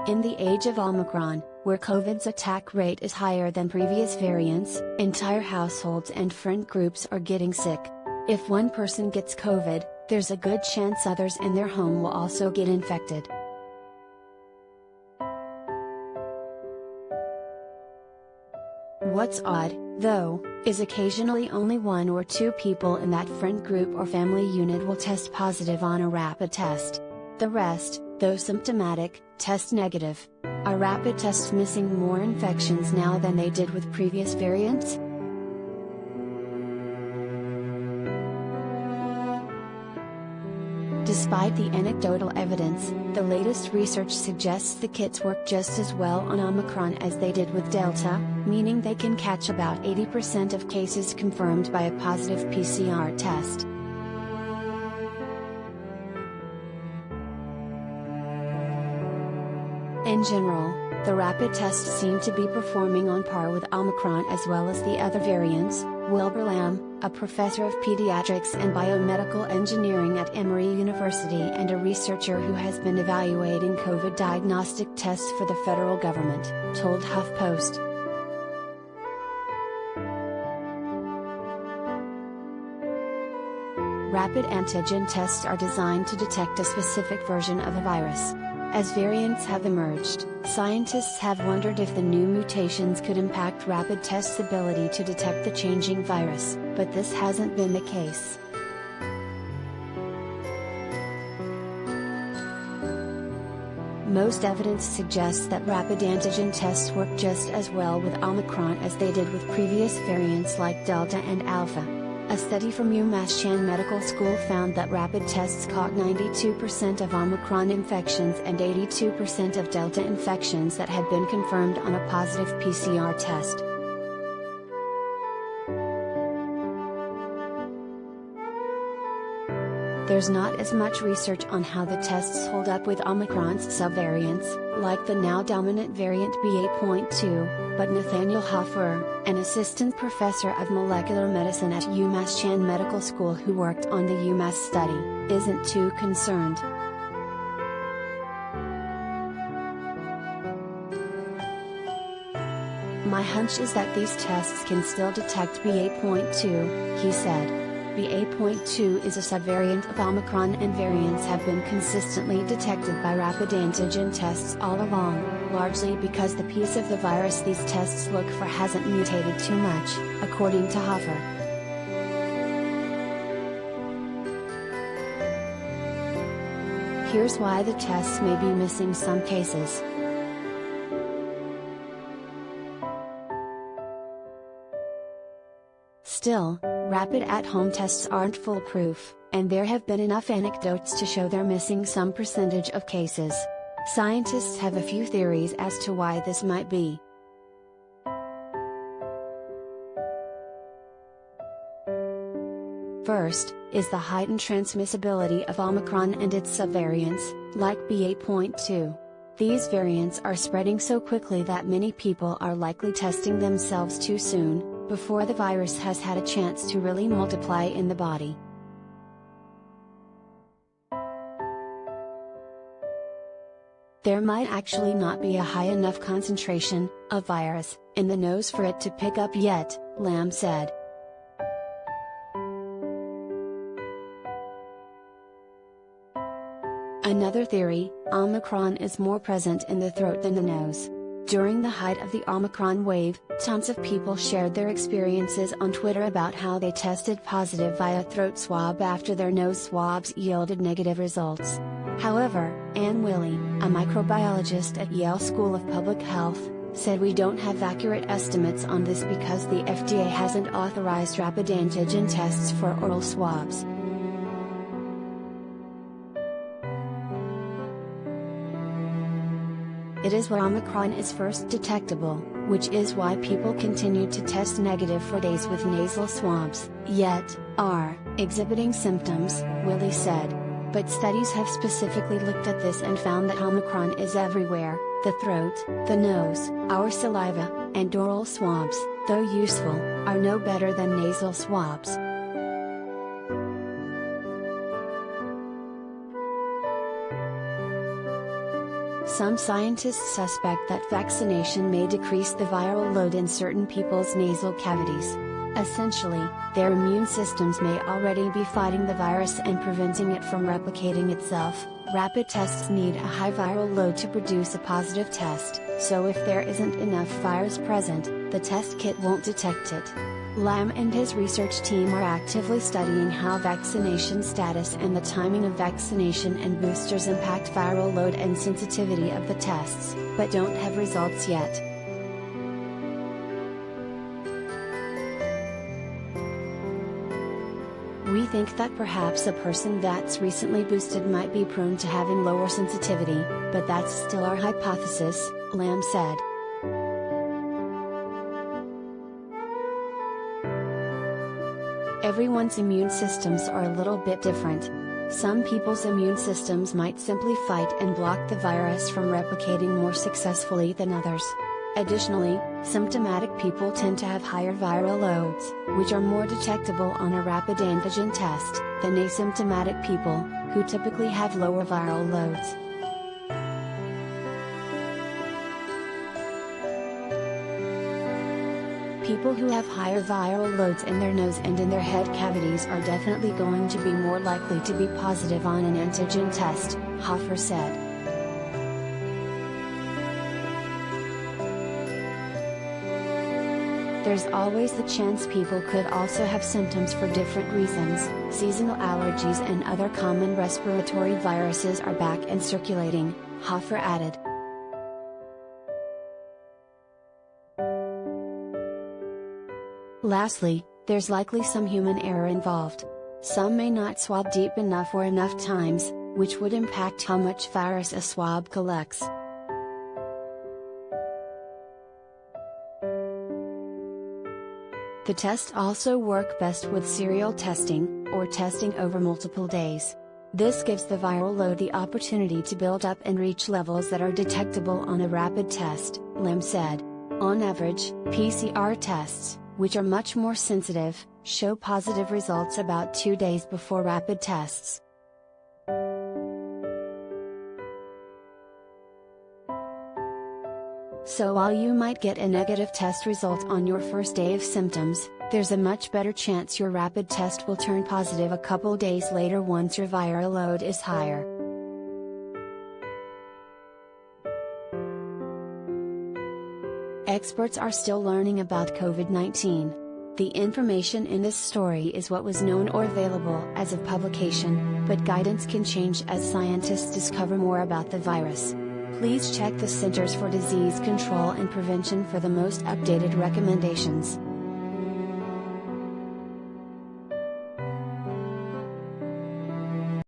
In the age of Omicron, where COVID's attack rate is higher than previous variants, entire households and friend groups are getting sick. If one person gets COVID, there's a good chance others in their home will also get infected. What's odd, though, is occasionally only 1 or 2 people in that friend group or family unit will test positive on a rapid test. The rest, though symptomatic, test negative. Are rapid tests missing more infections now than they did with previous variants? Despite the anecdotal evidence, the latest research suggests the kits work just as well on Omicron as they did with Delta, meaning they can catch about 80% of cases confirmed by a positive PCR test. In general, the rapid tests seem to be performing on par with Omicron as well as the other variants. Wilbur Lamb, a professor of pediatrics and biomedical engineering at Emory University and a researcher who has been evaluating COVID diagnostic tests for the federal government, told HuffPost. Rapid antigen tests are designed to detect a specific version of a virus. As variants have emerged, scientists have wondered if the new mutations could impact rapid tests' ability to detect the changing virus, but this hasn't been the case. Most evidence suggests that rapid antigen tests work just as well with Omicron as they did with previous variants like Delta and Alpha. A study from UMass Chan Medical School found that rapid tests caught 92% of Omicron infections and 82% of Delta infections that had been confirmed on a positive PCR test. There's not as much research on how the tests hold up with Omicron's subvariants, like the now dominant variant BA.2, but Nathaniel Hoffer, an assistant professor of molecular medicine at UMass Chan Medical School who worked on the UMass study, isn't too concerned. My hunch is that these tests can still detect BA.2, he said. BA.2 is a subvariant of Omicron and variants have been consistently detected by rapid antigen tests all along, largely because the piece of the virus these tests look for hasn't mutated too much, according to Hoffer. Here's why the tests may be missing some cases. Still, rapid at-home tests aren't foolproof, and there have been enough anecdotes to show they're missing some percentage of cases. Scientists have a few theories as to why this might be. First, is the heightened transmissibility of Omicron and its subvariants, like BA.2. These variants are spreading so quickly that many people are likely testing themselves too soon, before the virus has had a chance to really multiply in the body. There might actually not be a high enough concentration of virus in the nose for it to pick up yet, Lamb said. Another theory, Omicron is more present in the throat than the nose. During the height of the Omicron wave, tons of people shared their experiences on Twitter about how they tested positive via throat swab after their nose swabs yielded negative results. However, Ann Willey, a microbiologist at Yale School of Public Health, said we don't have accurate estimates on this because the FDA hasn't authorized rapid antigen tests for oral swabs. It is where Omicron is first detectable, which is why people continue to test negative for days with nasal swabs, yet are exhibiting symptoms, Willey said. But studies have specifically looked at this and found that Omicron is everywhere: the throat, the nose, our saliva, and oral swabs, though useful, are no better than nasal swabs. Some scientists suspect that vaccination may decrease the viral load in certain people's nasal cavities. Essentially, their immune systems may already be fighting the virus and preventing it from replicating itself. Rapid tests need a high viral load to produce a positive test, so if there isn't enough virus present, the test kit won't detect it. Lam and his research team are actively studying how vaccination status and the timing of vaccination and boosters impact viral load and sensitivity of the tests, but don't have results yet. We think that perhaps a person that's recently boosted might be prone to having lower sensitivity, but that's still our hypothesis, Lam said. Everyone's immune systems are a little bit different. Some people's immune systems might simply fight and block the virus from replicating more successfully than others. Additionally, symptomatic people tend to have higher viral loads, which are more detectable on a rapid antigen test, than asymptomatic people, who typically have lower viral loads. People who have higher viral loads in their nose and in their head cavities are definitely going to be more likely to be positive on an antigen test, Hoffer said. There's always the chance people could also have symptoms for different reasons. Seasonal allergies and other common respiratory viruses are back and circulating, Hoffer added. Lastly, there's likely some human error involved. Some may not swab deep enough or enough times, which would impact how much virus a swab collects. The tests also work best with serial testing, or testing over multiple days. This gives the viral load the opportunity to build up and reach levels that are detectable on a rapid test, Lim said. On average, PCR tests, which are much more sensitive, show positive results about 2 days before rapid tests. So while you might get a negative test result on your first day of symptoms, there's a much better chance your rapid test will turn positive a couple days later once your viral load is higher. Experts are still learning about COVID-19. The information in this story is what was known or available as of publication, but guidance can change as scientists discover more about the virus. Please check the Centers for Disease Control and Prevention for the most updated recommendations.